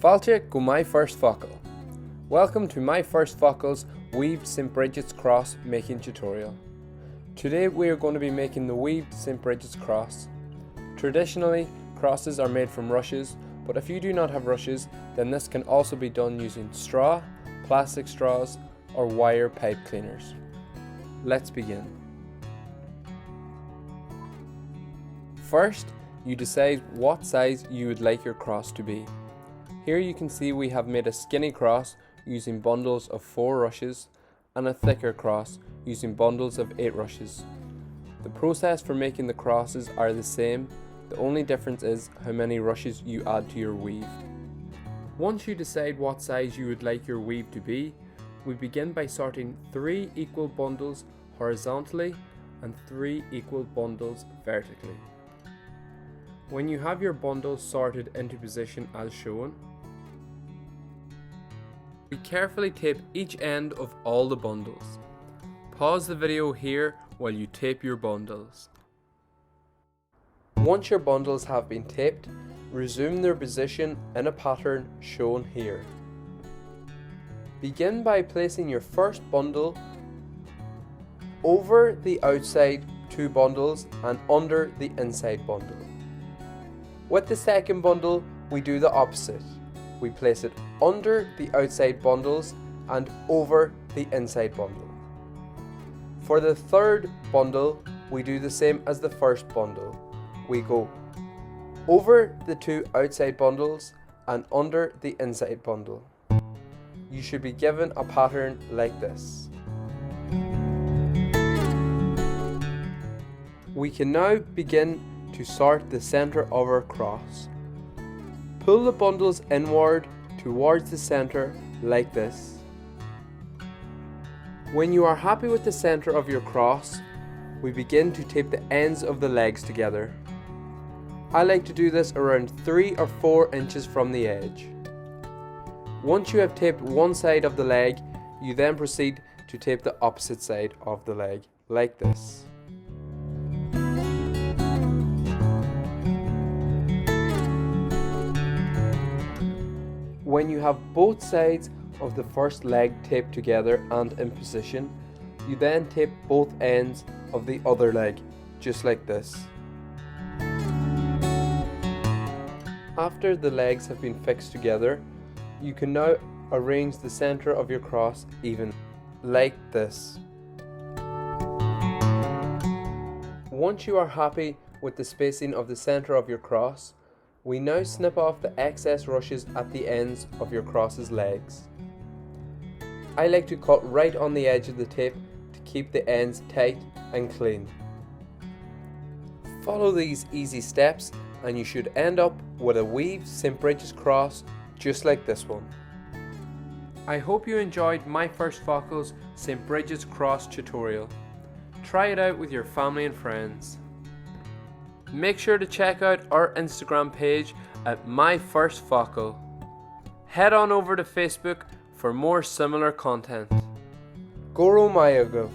Fáilte go My First Focail. Welcome to My First Focail's weaved St. Bridget's cross making tutorial. Today we are going to be making the weaved St. Bridget's cross. Traditionally, crosses are made from rushes, but if you do not have rushes, then this can also be done using straw, plastic straws, or wire pipe cleaners. Let's begin. First, you decide what size you would like your cross to be. Here you can see we have made a skinny cross using bundles of 4 rushes and a thicker cross using bundles of 8 rushes. The process for making the crosses are the same, the only difference is how many rushes you add to your weave. Once you decide what size you would like your weave to be, we begin by sorting 3 equal bundles horizontally and 3 equal bundles vertically. When you have your bundles sorted into position as shown, we carefully tape each end of all the bundles. Pause the video here while you tape your bundles. Once your bundles have been taped, resume their position in a pattern shown here. Begin by placing your first bundle over the outside 2 bundles and under the inside bundle. With the second bundle, we do the opposite. We place it under the outside bundles and over the inside bundle. For the third bundle, we do the same as the first bundle. We go over the 2 outside bundles and under the inside bundle. You should be given a pattern like this. We can now begin to sort the center of our cross. Pull the bundles inward towards the center like this. When you are happy with the center of your cross, we begin to tape the ends of the legs together. I like to do this around 3 or 4 inches from the edge. Once you have taped one side of the leg, you then proceed to tape the opposite side of the leg like this. When you have both sides of the first leg taped together and in position, you then tape both ends of the other leg, just like this. After the legs have been fixed together, you can now arrange the center of your cross even, like this. Once you are happy with the spacing of the center of your cross, we now snip off the excess rushes at the ends of your cross's legs. I like to cut right on the edge of the tape to keep the ends tight and clean. Follow these easy steps and you should end up with a weaved St. Bridget's cross just like this one. I hope you enjoyed My First Focail's St. Bridget's cross tutorial. Try it out with your family and friends. Make sure to check out our Instagram page at My First Focail. Head on over to Facebook for more similar content. Goro Mayagov.